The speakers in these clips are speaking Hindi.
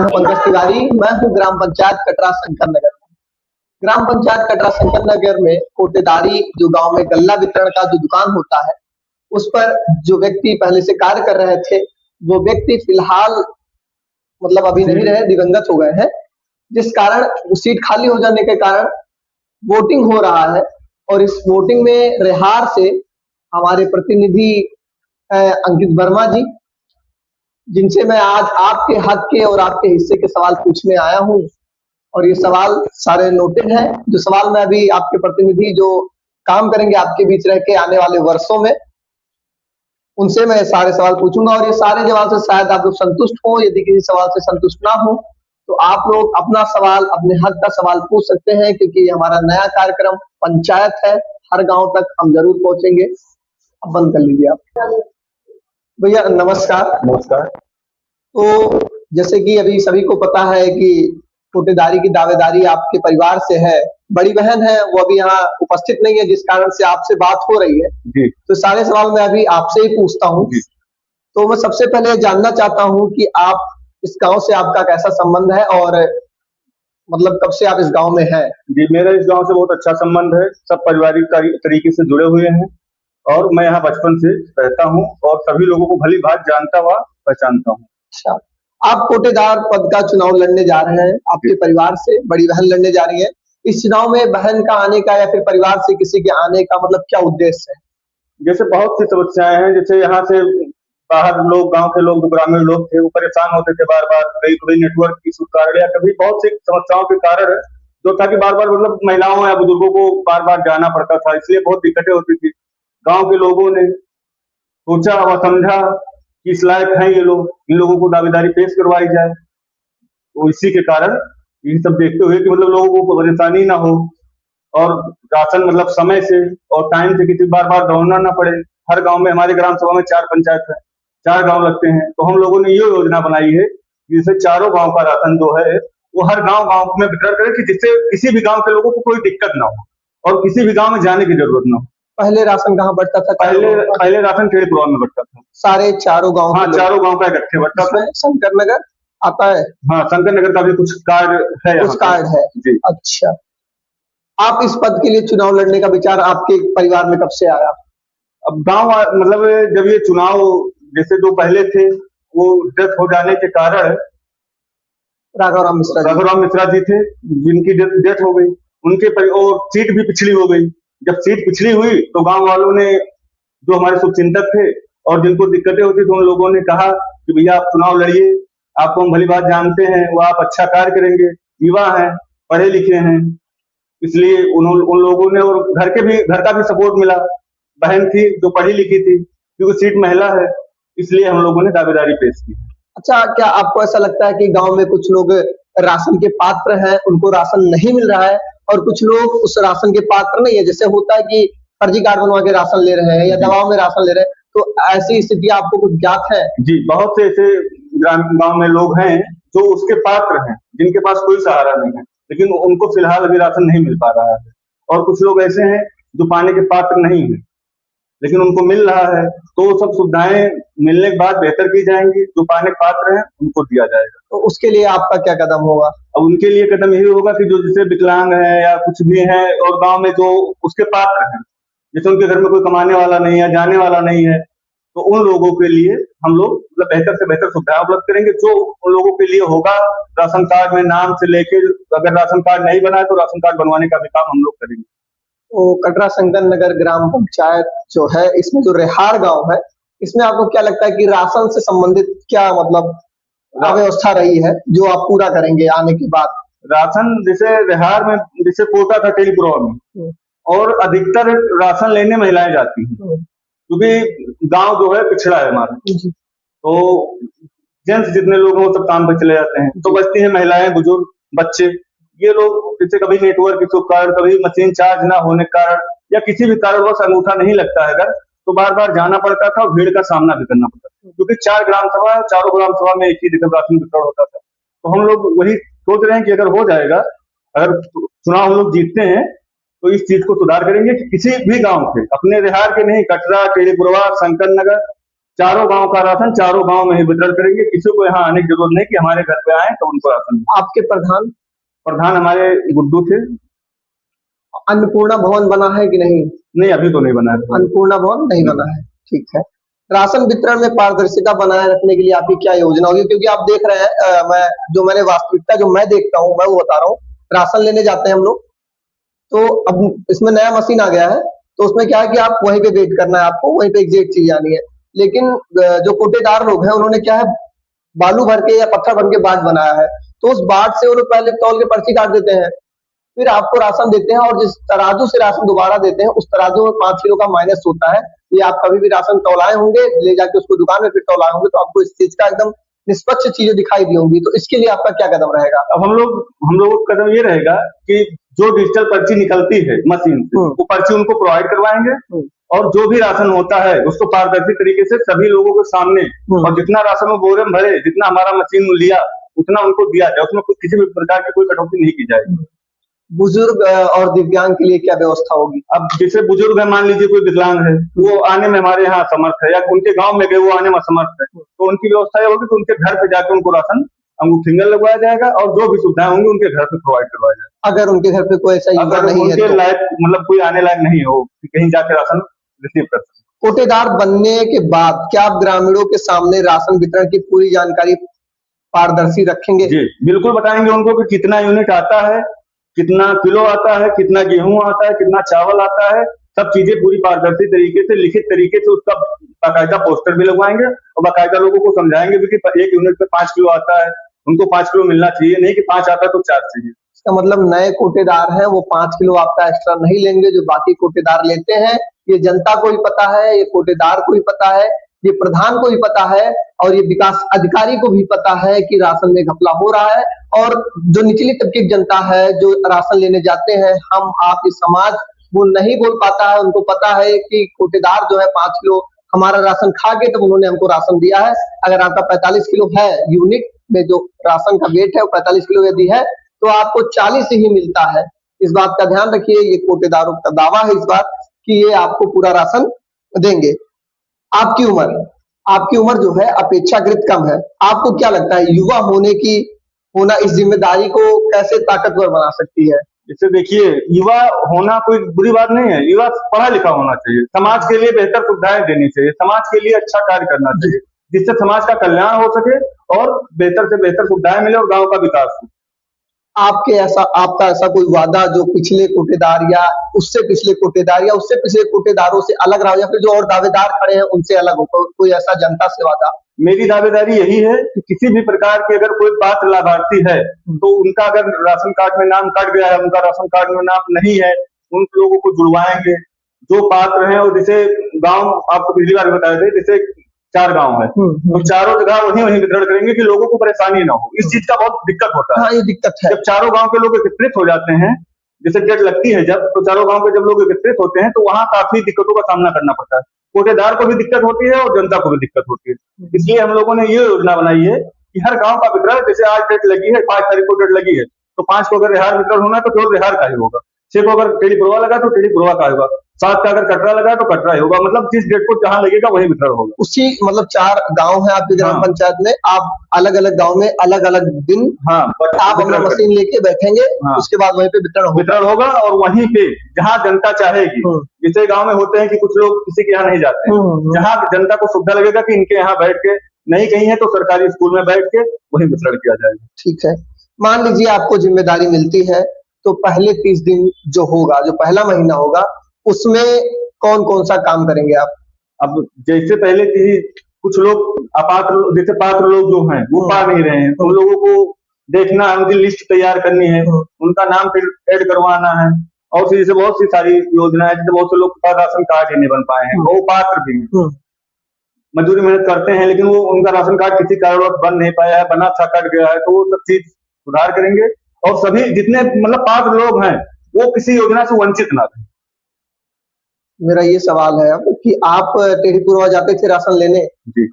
पंकज तिवारी। मैं हूँ ग्राम पंचायत कटरा शंकर नगर। ग्राम पंचायत कटरा शंकर नगर में कोटेदारी जो गांव में गल्ला वितरण का जो दुकान होता है, उस पर जो व्यक्ति पहले से कार्य कर रहे थे, वो व्यक्ति फिलहाल मतलब अभी नहीं रहे, दिवंगत हो गए हैं। जिस कारण वो सीट खाली हो जाने के कारण वोटिंग हो रहा है और इस वोटिंग में रेहार से हमारे प्रतिनिधि अंकित वर्मा जी, जिनसे मैं आज आपके हक के और आपके हिस्से के सवाल पूछने आया हूं। और ये सवाल सारे नोटेड हैं, जो सवाल मैं अभी आपके प्रतिनिधि जो काम करेंगे आपके बीच रह के आने वाले वर्षों में, उनसे मैं सारे सवाल पूछूंगा और ये सारे जवाब से शायद आप लोग संतुष्ट हो। यदि किसी सवाल से संतुष्ट ना हो तो आप लोग अपना सवाल, अपने हक का सवाल पूछ सकते हैं, क्योंकि हमारा नया कार्यक्रम पंचायत है, हर गांव तक हम जरूर पहुंचेंगे। अब बंद कर लीजिए आप। भैया नमस्कार। नमस्कार। तो जैसे कि अभी सभी को पता है कि कोटेदारी की दावेदारी आपके परिवार से है, बड़ी बहन है वो अभी यहाँ उपस्थित नहीं है, जिस कारण से आपसे बात हो रही है जी। तो सारे सवाल मैं अभी आपसे ही पूछता हूँ। तो मैं सबसे पहले जानना चाहता हूँ कि आप इस गांव से आपका कैसा संबंध है और मतलब कब से आप इस गांव में हैं? जी, मेरा इस गांव से बहुत अच्छा संबंध है। सब पारिवारिक तरीके से जुड़े हुए हैं और मैं यहाँ बचपन से रहता हूँ और सभी लोगों को भली भांति जानता हुआ पहचानता हूँ। अच्छा, आप कोटेदार पद का चुनाव लड़ने जा रहे हैं, आपके परिवार से बड़ी बहन लड़ने जा रही है। इस चुनाव में बहन का आने का या फिर परिवार से किसी के आने का मतलब क्या उद्देश्य है? जैसे बहुत सी समस्याएं हैं, जैसे यहाँ से बाहर लोग, गांव के लोग, जो ग्रामीण लोग थे, वो परेशान होते थे बार बार, कभी नेटवर्क इशू कारण या कभी बहुत सी समस्याओं के कारण, जो था कि बार बार मतलब महिलाओं या बुजुर्गों को बार बार जाना पड़ता था, इसलिए बहुत दिक्कतें होती थी। गांव के लोगों ने सोचा व समझा कि इस लायक है ये लोग, इन लोगों को दावेदारी पेश करवाई जाए। तो इसी के कारण ये सब देखते हुए कि मतलब लोगों को परेशानी ना हो और राशन मतलब समय से और टाइम से किसी बार बार दौड़ना ना पड़े। हर गांव में, हमारे ग्राम सभा में 4 पंचायत है, 4 गांव लगते हैं, तो हम लोगों ने ये योजना बनाई है जिससे चारों गांव का राशन जो है वो हर गांव में वितरण करें, कि जिससे किसी भी गांव के लोगों को कोई दिक्कत ना हो और किसी भी गांव में जाने की जरूरत ना हो। पहले राशन कहाँ बढ़ता था? पहले राशन टेढ़ीपुरवा में बढ़ता था। सारे चारों गांव? हाँ, चारों गांव का इकट्ठे बढ़ता था। शंकर नगर आता है? हाँ, शंकर नगर का भी कुछ कार्ड है, कुछ कार्ड है जी। अच्छा, आप इस पद के लिए चुनाव लड़ने का विचार आपके परिवार में कब से आया? अब गांव मतलब जब ये चुनाव, जैसे जो पहले थे वो डेथ हो जाने के कारण, राघवराम मिश्रा जी थे, जिनकी डेथ हो गई, उनके और सीट भी पिछड़ी हो गई। जब सीट पिछड़ी हुई तो गांव वालों ने, जो हमारे शुभचिंतक थे और जिनको दिक्कतें होती थी, उन लोगों ने कहा कि भैया आप चुनाव लड़िए, आपको हम भली बात जानते हैं, वो आप अच्छा कार्य करेंगे, युवा हैं, पढ़े लिखे हैं, इसलिए उन लोगों ने, और घर का भी सपोर्ट मिला। बहन थी जो पढ़ी लिखी थी, क्योंकि सीट महिला है, इसलिए हम लोगों ने दावेदारी पेश की। अच्छा, क्या आपको ऐसा लगता है कि गांव में कुछ लोग राशन के पात्र हैं, उनको राशन नहीं मिल रहा है, और कुछ लोग उस राशन के पात्र नहीं है? जैसे होता है कि फर्जी कार्ड बनवा के राशन ले रहे हैं या दवाओं में राशन ले रहे हैं, तो ऐसी स्थिति आपको कुछ ज्ञात है? जी, बहुत से ऐसे गांव में लोग हैं जो उसके पात्र हैं, जिनके पास कोई सहारा नहीं है, लेकिन उनको फिलहाल अभी राशन नहीं मिल पा रहा है। और कुछ लोग ऐसे हैं जो पाने के पात्र नहीं है, लेकिन उनको मिल रहा है। तो सब सुविधाएं मिलने के बाद बेहतर की जाएंगी, जो पाने के पात्र हैं उनको दिया जाएगा। तो उसके लिए आपका क्या कदम होगा? अब उनके लिए कदम यही होगा कि जो जैसे विकलांग है या कुछ भी है और गांव में जो उसके पात्र हैं, जैसे उनके घर में कोई कमाने वाला नहीं है, जाने वाला नहीं है, तो उन लोगों के लिए हम लोग मतलब बेहतर से बेहतर सुविधा उपलब्ध करेंगे। जो उन लोगों के लिए होगा, राशन कार्ड में नाम से लेके, अगर राशन कार्ड नहीं बना है तो राशन कार्ड बनवाने का भी काम हम लोग करेंगे। तो कटरा शंकर नगर ग्राम पंचायत जो है, इसमें जो रेहार गांव है, इसमें आपको क्या लगता है कि राशन से संबंधित क्या मतलब व्यवस्था रही है जो आप पूरा करेंगे आने के बाद? राशन जैसे रेहार में जैसे कोटा था टेढ़ीपुरवा में, और अधिकतर राशन लेने महिलाएं जाती हैं, क्योंकि गांव जो है पिछड़ा है हमारा, तो जेंट्स जितने लोग हैं वो सब काम पे चले जाते हैं, तो बचती हैं महिलाएं, बुजुर्ग, बच्चे। ये लोग जैसे कभी नेटवर्क इशू कारण, कभी मशीन चार्ज ना होने के कारण, या किसी भी कारणवश अंगूठा नहीं लगता है अगर, तो बार बार जाना पड़ता था और भीड़ का सामना भी करना पड़ता था, क्योंकि 4 ग्राम सभा, चारों ग्राम सभा में एक ही जगह राशन वितरण होता था। तो हम लोग वही सोच रहे हैं कि अगर हो जाएगा, अगर चुनाव हम लोग जीतते हैं, तो इस चीज को सुधार करेंगे कि किसी भी गांव के, अपने रेहार के नहीं, कटरा, टेढ़ीपुरवा, शंकर नगर चारों गांव का राशन चारों गांव में ही वितरण करेंगे। किसी को यहाँ आने की जरूरत नहीं कि हमारे घर पे आए तो उनको राशन दें। आपके प्रधान प्रधान हमारे गुड्डू थे। अन्नपूर्णा भवन बना है कि नहीं? नहीं, अभी तो नहीं बना है। अन्नपूर्णा भवन नहीं बना है, ठीक है। राशन वितरण में पारदर्शिता बनाए रखने के लिए आपकी क्या योजना होगी? क्योंकि आप देख रहे हैं, मैंने वास्तविकता जो मैं देखता हूँ मैं वो बता रहा हूँ। राशन लेने जाते हैं हम लोग, तो अब इसमें नया मशीन आ गया है, तो उसमें क्या है कि आप वहीं पे वेट करना है, आपको वहीं पे एग्जैक्ट चीज आनी है। लेकिन जो कोटेदार लोग हैं उन्होंने क्या है, बालू भर के या पत्थर भर के बाट बनाया है, तो उस बाट से वो लोग पहले तौल के पर्ची काट देते हैं, फिर आपको राशन देते हैं, और जिस तराजू से राशन दोबारा देते हैं उस तराजू में 5 किलो का माइनस होता है। ये आप कभी भी राशन तौलाए होंगे, ले जाके उसको दुकान में फिर तौलाए होंगे, तो आपको इस चीज का एकदम निष्पक्ष चीजें दिखाई दी होंगी। तो इसके लिए आपका क्या कदम रहेगा? अब हम लोग का कदम ये रहेगा कि जो डिजिटल पर्ची निकलती है मशीन से, वो पर्ची उनको प्रोवाइड करवाएंगे, और जो भी राशन होता है उसको पारदर्शी तरीके से सभी लोगों के सामने, और जितना राशन वो बोरे में भरे, जितना हमारा मशीन लिया उतना उनको दिया जाए, उसमें किसी भी प्रकार की कोई कटौती नहीं की जाएगी। बुजुर्ग और दिव्यांग के लिए क्या व्यवस्था होगी? अब जैसे बुजुर्ग है, मान लीजिए कोई विकलांग है, वो आने में हमारे यहाँ असमर्थ है, या उनके गांव में गए वो आने में असमर्थ है, तो उनकी व्यवस्था ये होगी कि उनके घर पे जाकर उनको राशन फिंगर लगवाया जाएगा, और जो भी सुविधाएं होंगी उनके घर पे प्रोवाइड करवाया जाएगा। अगर उनके घर पे कोई ऐसा युवा अगर नहीं है उनके तो? लायक मतलब कोई आने लायक नहीं हो कि कहीं जाके राशन रिसीव कर सके। कोटेदार बनने के बाद क्या आप ग्रामीणों के सामने राशन वितरण की पूरी जानकारी पारदर्शी रखेंगे? जी बिल्कुल, बताएंगे उनको कि कितना यूनिट आता है, कितना किलो आता है, कितना गेहूं आता है, कितना चावल आता है, सब चीजें पूरी पारदर्शी तरीके से, लिखित तरीके से उसका बाकायदा पोस्टर भी लगवाएंगे, और बाकायदा लोगों को समझाएंगे भी कि 1 यूनिट पे 5 किलो आता है, उनको 5 किलो मिलना चाहिए, नहीं कि 5 आता है तो 4 चाहिए। इसका मतलब नए कोटेदार हैं वो 5 किलो आपका एक्स्ट्रा नहीं लेंगे जो बाकी कोटेदार लेते हैं। ये जनता को भी पता है, ये कोटेदार को भी पता है, ये प्रधान को भी पता है, और ये विकास अधिकारी को भी पता है कि राशन में घपला हो रहा है। और जो निचली तबके की जनता है जो राशन लेने जाते हैं, हम आप इस समाज, वो नहीं बोल पाता है, उनको पता है कि कोटेदार जो है 5 किलो हमारा राशन खा के तब उन्होंने हमको राशन दिया है। अगर आपका 45 किलो है, यूनिट में जो राशन का वेट है वो 45 किलो यदि है, तो आपको 40 ही मिलता है। इस बात का ध्यान रखिए, ये कोटेदारों का दावा है इस बात कि ये आपको पूरा राशन देंगे। आपकी उम्र जो है अपेक्षाकृत कम है। आपको क्या लगता है युवा होना इस जिम्मेदारी को कैसे ताकतवर बना सकती है? जैसे देखिए, युवा होना कोई बुरी बात नहीं है, युवा पढ़ा लिखा होना चाहिए, समाज के लिए बेहतर सुविधाएं देनी चाहिए, समाज के लिए अच्छा कार्य करना चाहिए, जिससे समाज का कल्याण हो सके और बेहतर से बेहतर सुविधाएं मिले और गांव का विकास हो। आपका ऐसा कोई वादा जो पिछले कोटेदार या उससे पिछले कोटेदार या उससे पिछले कोटेदारों से अलग रहा हो, या फिर जो और दावेदार खड़े हैं उनसे अलग हो, कोई ऐसा जनता से वादा? मेरी दावेदारी यही है कि किसी भी प्रकार के अगर कोई पात्र लाभार्थी है तो उनका अगर राशन कार्ड में नाम कट गया है, उनका राशन कार्ड में नाम नहीं है, उन लोगों को जुड़वाएंगे। जो पात्र हैं, और जैसे गांव आपको पिछली बार बताए थे, जैसे 4 गांव है, तो चारों जगह वहीं वितरण करेंगे कि लोगों को परेशानी ना हो। इस चीज का बहुत दिक्कत होता है। हाँ, ये दिक्कत है। जब चारों गांव के लोग एकत्रित हो जाते हैं, जैसे डेट लगती है जब, तो चारों गांव के जब लोग एकत्रित होते हैं तो वहां काफी दिक्कतों का सामना करना पड़ता है। कोटेदार को भी दिक्कत होती है और जनता को भी दिक्कत होती है। इसलिए हम लोगों ने ये योजना बनाई है कि हर गांव का वितरण, जैसे आज डेट लगी है 5 तारीख को डेट लगी है, तो 5 को अगर रिहार वितरण होना है तो केवल रिहार का ही होगा। 6 को अगर टेढ़ी पुरवा लगा तो टेढ़ी पुरवा का होगा। 7 का अगर कटरा लगा तो कटरा ही होगा। मतलब जिस डेट को जहां लगेगा वही वितरण होगा। उसी मतलब 4 गांव है आपकी ग्राम पंचायत में, आप अलग अलग गांव में अलग अलग दिन आप अपना मशीन लेके बैठेंगे, उसके बाद वहीं पे वितरण होगा। और वहीं पे जहां जनता चाहेगी, जैसे गांव में होते हैं कि कुछ लोग किसी के यहाँ नहीं जाते हैं, जहां जनता को सुविधा लगेगा कि इनके यहाँ बैठ के, नहीं कहीं है तो सरकारी स्कूल में बैठ के वही वितरण किया जाएगा। ठीक है, मान लीजिए आपको जिम्मेदारी मिलती है तो पहले 30 दिन जो होगा, जो पहला महीना होगा, उसमें कौन कौन सा काम करेंगे आप? अब जैसे पहले कुछ लोग अपात्र, जैसे पात्र लोग जो हैं वो पा नहीं रहे हैं, तो उन लोगों को देखना है, उनकी लिस्ट तैयार करनी है, उनका नाम फिर ऐड करवाना है, और फिर जैसे बहुत सी सारी योजना है, जैसे बहुत से लोग राशन कार्ड ही नहीं बन पाए हैं, वो पात्र भी मजदूरी मेहनत करते हैं, लेकिन वो उनका राशन कार्ड किसी कारणवश बन नहीं पाया है, बना था कट गया है, तो वो सब चीज सुधार करेंगे। और सभी जितने मतलब पात्र लोग हैं वो किसी योजना से वंचित ना रहे। मेरा ये सवाल है अब कि आप टेढ़ी पुरवा जाते थे राशन लेने जी,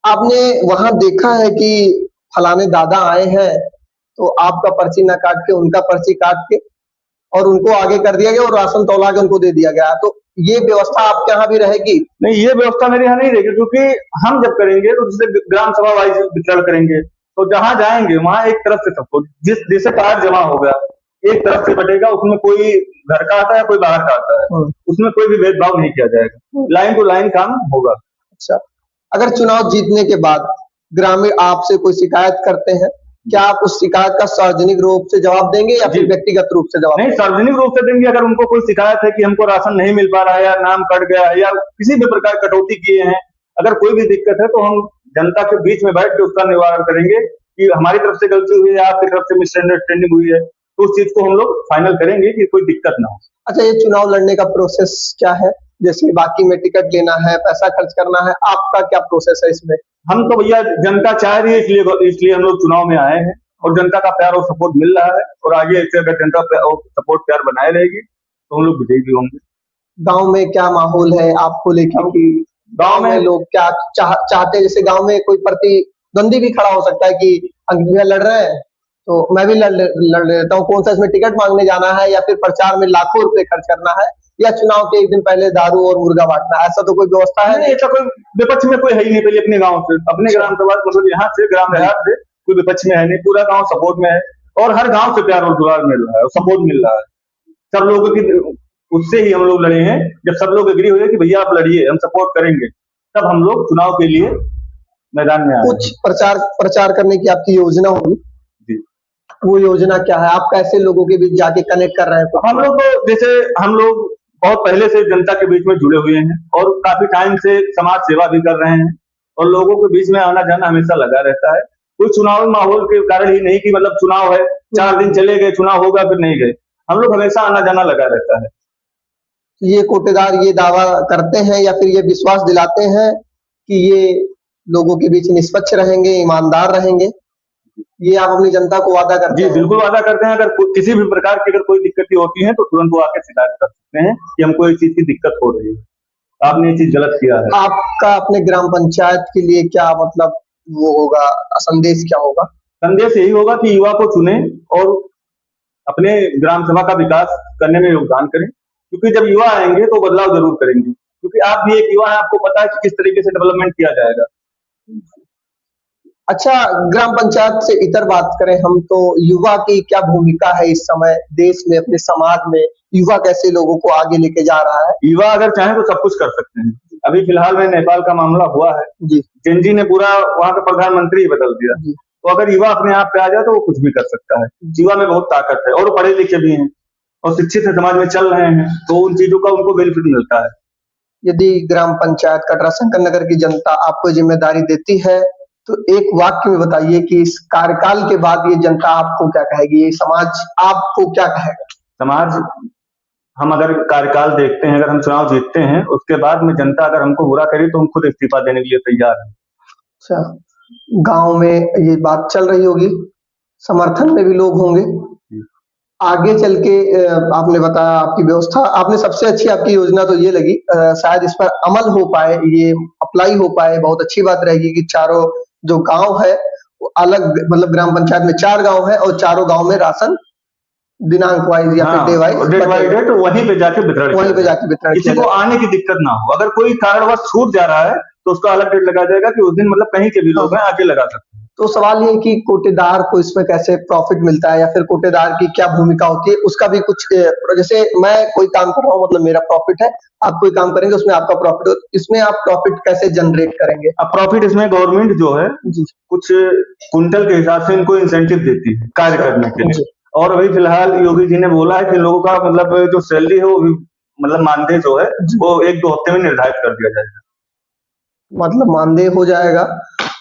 आपने वहां देखा है कि फलाने दादा आए हैं तो आपका पर्ची ना काट के उनका पर्ची काट के और उनको आगे कर दिया गया और राशन तौला के उनको दे दिया गया। तो ये व्यवस्था आपके यहाँ भी रहेगी? नहीं, ये व्यवस्था मेरे यहाँ नहीं रहेगी, क्योंकि हम जब करेंगे तो जैसे ग्राम सभा वाइज वितरण करेंगे, तो जहां जाएंगे वहां एक तरफ से सबको, जिस जैसे कार्ड जमा हो गया एक तरफ से बटेगा, उसमें कोई घर का आता है कोई बाहर का आता है, उसमें कोई भी भेदभाव नहीं किया जाएगा, लाइन टू लाइन काम होगा। अच्छा, अगर चुनाव जीतने के बाद ग्रामीण आपसे कोई शिकायत करते हैं, क्या आप उस शिकायत का सार्वजनिक रूप से जवाब देंगे या फिर व्यक्तिगत रूप से जवाब? नहीं, सार्वजनिक रूप से देंगे। अगर उनको कोई शिकायत है कि हमको राशन नहीं मिल पा रहा है या नाम कट गया है या किसी भी प्रकार कटौती किए हैं, अगर कोई भी दिक्कत है तो हम जनता के बीच में बैठ के उसका निवारण करेंगे कि हमारी तरफ से गलती हुई है, आपकी तरफ से मिसअंडरस्टैंडिंग हुई है, तो उस चीज को हम लोग फाइनल करेंगे कि कोई दिक्कत ना हो। अच्छा, ये चुनाव लड़ने का प्रोसेस क्या है? जैसे बाकी में टिकट लेना है, पैसा खर्च करना है, आपका क्या प्रोसेस है इसमें? हम तो भैया जनता चाह रही है, इसलिए हम लोग चुनाव में आए हैं और जनता का प्यार और सपोर्ट मिल रहा है, और आगे ऐसे अगर जनता सपोर्ट प्यार बनाए रहेगी तो हम लोग विजयी भी होंगे। गांव में क्या माहौल है आपको लेकर कि गांव में लोग क्या चाहते हैं? जैसे गांव में कोई प्रतिद्वंदी भी खड़ा हो सकता है कि अंकित भैया लड़ रहे हैं तो मैं भी लड़ लेता हूँ, कौन सा इसमें टिकट मांगने जाना है या फिर प्रचार में लाखों रुपए खर्च करना है या चुनाव के एक दिन पहले दारू और मुर्गा बांटना है, ऐसा तो कोई व्यवस्था है नहीं? ऐसा कोई विपक्ष में कोई है ही नहीं। पहले अपने गांव से, अपने ग्राम सभा मतलब यहाँ से ग्राम देहात से कोई विपक्ष में है नहीं, पूरा गांव सपोर्ट में है और हर गांव से प्यार और दुलार मिल रहा है और सपोर्ट मिल रहा है सब लोगों की। उससे ही हम लोग लड़े हैं, जब सब लोग एग्री हुए कि भैया आप लड़िए हम सपोर्ट करेंगे, तब हम लोग चुनाव के लिए मैदान में आए। कुछ प्रचार करने की आपकी योजना होगी, वो योजना क्या है? आप कैसे लोगों के बीच जाके कनेक्ट कर रहे हैं? हम लोग तो जैसे हम लोग बहुत पहले से जनता के बीच में जुड़े हुए हैं और काफी टाइम से समाज सेवा भी कर रहे हैं और लोगों के बीच में आना जाना हमेशा लगा रहता है। कोई चुनावी माहौल के कारण ही नहीं कि मतलब चुनाव है 4 दिन चले गए, चुनाव होगा फिर नहीं गए, हम लोग हमेशा आना जाना लगा रहता है। ये कोटेदार ये दावा करते हैं या फिर ये विश्वास दिलाते हैं कि ये लोगों के बीच निष्पक्ष रहेंगे, ईमानदार रहेंगे, ये आप अपनी जनता को वादा करते हैं? जी बिल्कुल वादा करते हैं। अगर किसी भी प्रकार की अगर कोई दिक्कत होती है तो तुरंत वो आके शिकायत कर सकते हैं कि हमको इस चीज की दिक्कत हो रही है, आपने ये चीज गलत किया है। आपका अपने ग्राम पंचायत के लिए क्या मतलब वो होगा, संदेश क्या होगा? संदेश यही होगा कि युवा को चुने और अपने ग्राम सभा का विकास करने में योगदान करें, क्योंकि जब युवा आएंगे तो बदलाव जरूर करेंगे, क्योंकि आप भी एक युवा है, आपको पता है कि किस तरीके से डेवलपमेंट किया जाएगा। अच्छा, ग्राम पंचायत से इतर बात करें हम तो युवा की क्या भूमिका है इस समय देश में, अपने समाज में? युवा कैसे लोगों को आगे लेके जा रहा है? युवा अगर चाहे तो सब कुछ कर सकते हैं। अभी फिलहाल में नेपाल का मामला हुआ है जी, जेनजी ने पूरा वहां का प्रधानमंत्री बदल दिया, तो अगर युवा अपने आप पे आ जाए तो वो कुछ भी कर सकता है। युवा में बहुत ताकत है और पढ़े लिखे भी हैं और शिक्षित समाज में चल रहे हैं, तो उन चीजों का उनको बेनिफिट मिलता है। यदि ग्राम पंचायत कटरा शंकर नगर की जनता आपको जिम्मेदारी देती है तो एक वाक्य में बताइए कि इस कार्यकाल के बाद ये जनता आपको क्या कहेगी, ये समाज आपको क्या कहेगा? समाज, हम अगर कार्यकाल देखते हैं, अगर हम चुनाव जीतते हैं, उसके बाद में जनता अगर हमको बुरा करे तो हम खुद इस्तीफा देने के लिए तैयार हैं। अच्छा, गांव में ये बात चल रही होगी, समर्थन में भी लोग होंगे। आगे चल के आपने बताया आपकी व्यवस्था, आपने सबसे अच्छी आपकी योजना तो ये लगी, शायद इस पर अमल हो पाए, ये अप्लाई हो पाए, बहुत अच्छी बात रहेगी कि चारों जो गांव है वो अलग, मतलब ग्राम पंचायत में 4 गांव है और चारों गांव में राशन दिनांक वाइज या फिर डेट बाई डेट वहीं पे जाके वितरण, किसी को आने की दिक्कत ना हो। अगर कोई कारणवश छूट जा रहा है तो उसका अलग डेट लगा जाएगा कि उस दिन मतलब कहीं के भी लोग हैं आके लगा सकते हैं। तो सवाल ये कि कोटेदार को इसमें कैसे प्रॉफिट मिलता है या फिर कोटेदार की क्या भूमिका होती है, उसका भी कुछ, जैसे मैं कोई काम कर रहा हूँ मतलब मेरा प्रॉफिट है, आप कोई काम करेंगे उसमें आपका प्रॉफिट, इसमें आप प्रॉफिट कैसे जनरेट करेंगे? अब प्रॉफिट इसमें गवर्नमेंट जो है कुछ कुंटल के हिसाब से इनको इंसेंटिव देती है कार्य करने के लिए, और अभी फिलहाल योगी जी ने बोला है कि लोगों का मतलब जो सैलरी है वो भी मतलब मानदेय जो है वो 1-2 हफ्ते में निर्धारित कर दिया जाएगा। मतलब मानदेय हो जाएगा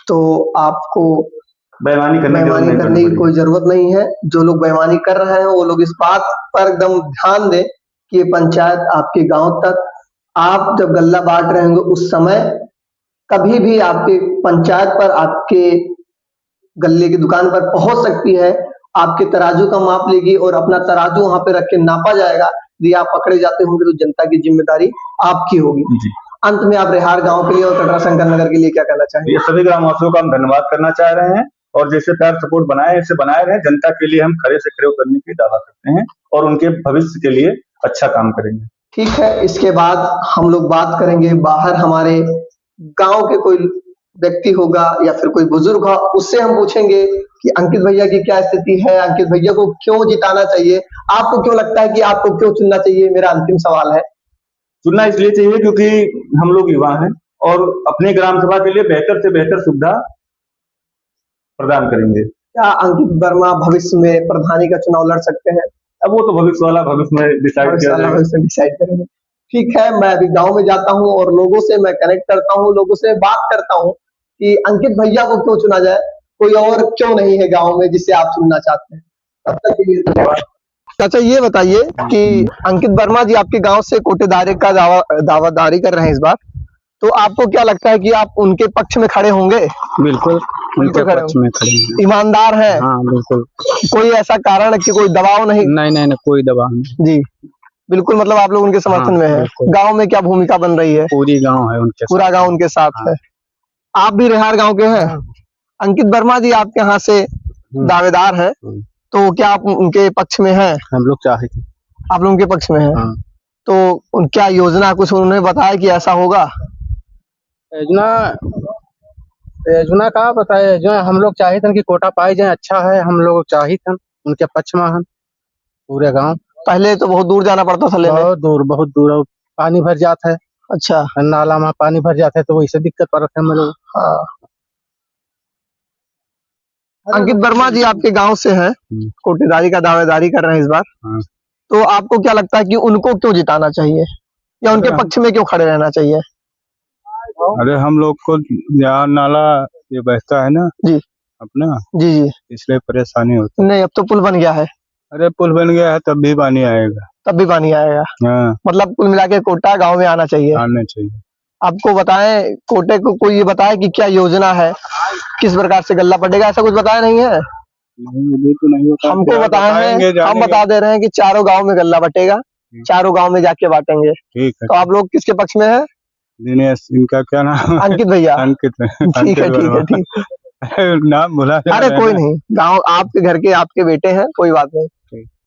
तो आपको बेईमानी करने की कोई जरूरत नहीं है। जो लोग बेईमानी कर रहे हैं वो लोग इस बात पर एकदम ध्यान दें कि ये पंचायत आपके गांव तक, आप जब गल्ला बांट रहे होंगे उस समय कभी भी आपके पंचायत पर, आपके गल्ले की दुकान पर पहुंच सकती है, आपके तराजू का माप लेगी और अपना तराजू वहां पे रख के नापा जाएगा। यदि आप पकड़े जाते होंगे तो जनता की जिम्मेदारी आपकी होगी। अंत में आप रेहार गांव के लिए और कटरा शंकर नगर के लिए क्या कहना चाहेंगे? ये सभी ग्रामवासियों का हम धन्यवाद करना चाह रहे हैं और जैसे प्यार सपोर्ट बनाए ऐसे बनाए रहे, जनता के लिए हम खड़े से खड़े उतरने की दावा करते हैं और उनके भविष्य के लिए अच्छा काम करेंगे। ठीक है, इसके बाद हम लोग बात करेंगे बाहर हमारे गांव के कोई व्यक्ति होगा या फिर कोई बुजुर्ग हो, उससे हम पूछेंगे कि अंकित भैया की क्या स्थिति है, अंकित भैया को क्यों जिताना चाहिए, आपको क्यों लगता है कि आपको क्यों चुनना चाहिए, मेरा अंतिम सवाल है। चुनना इसलिए चाहिए क्योंकि हम लोग युवा हैं और अपने ग्राम सभा के लिए बेहतर से बेहतर सुविधा प्रदान करेंगे। क्या अंकित वर्मा भविष्य में प्रधानी का चुनाव लड़ सकते हैं? अब वो तो भविष्य वाला भविष्य में डिसाइड किया जाएगा। भविष्य में डिसाइड करेंगे। ठीक है, मैं अभी गांव में जाता हूँ और लोगों से मैं कनेक्ट करता हूँ, लोगों से बात करता हूँ कि अंकित भैया को क्यों चुना जाए, कोई और क्यों नहीं है गांव में जिसे आप चुनना चाहते हैं। तब तक के लिए धन्यवाद। चाचा ये बताइए कि अंकित वर्मा जी आपके गांव से कोटेदारी का दावादारी कर रहे हैं इस बार, तो आपको क्या लगता है कि आप उनके पक्ष में खड़े होंगे? बिल्कुल उनके पक्ष में खड़े हैं। ईमानदार है? हाँ बिल्कुल। कोई ऐसा कारण है कि कोई दबाव नहीं? नहीं कोई दबाव नहीं जी बिल्कुल, मतलब आप लोग उनके समर्थन में है। गांव में क्या भूमिका बन रही है? पूरी गांव है उनके, पूरा गांव उनके साथ है। आप भी रेहार गांव के हैं? अंकित वर्मा जी आपके यहाँ से दावेदार है, तो क्या आप उनके पक्ष में हैं? हम लोग चाहते, आप लोग उनके पक्ष में हैं। तो क्या योजना कुछ उन्होंने बताया कि ऐसा होगा? योजना का बताया, जो हम लोग चाहते हैं कि कोटा पाई जाए, अच्छा है, हम लोग चाहते हैं उनके पक्ष में हैं पूरे गांव। पहले तो बहुत दूर जाना पड़ता था लेने। बहुत दूर पानी भर जाता है। अच्छा, नाला में पानी भर जाता है तो वैसे दिक्कत पड़ता है हम लोग। हाँ। अंकित वर्मा जी आपके गांव से हैं, कोटेदारी का दावेदारी कर रहे हैं इस बार, तो आपको क्या लगता है कि उनको क्यों जिताना चाहिए या उनके पक्ष में क्यों खड़े रहना चाहिए? अरे हम लोग को यहाँ नाला ये बहता है ना जी अपना, जी, इसलिए परेशानी होती है। नहीं, अब तो पुल बन गया है। अरे पुल बन गया है तब भी पानी आएगा। तब भी पानी आएगा। हाँ, मतलब कुल मिला के कोटा गाँव में आना चाहिए। आना चाहिए। आपको बताएं, कोटे को कोई ये बताए कि क्या योजना है, किस प्रकार से गल्ला पड़ेगा, ऐसा कुछ बताया नहीं है? नहीं, तो नहीं होता। हमको बताए हैं, हम बता दे रहे हैं कि चारों गांव में गल्ला बटेगा, चारों गांव में जाके बांटेंगे। ठीक है। तो आप लोग किसके पक्ष में हैं? दिनेश, इनका क्या नाम? अंकित भैया। अंकित। ठीक है। नाम भुला। अरे कोई नहीं, गाँव आपके घर के आपके बेटे हैं, कोई बात नहीं।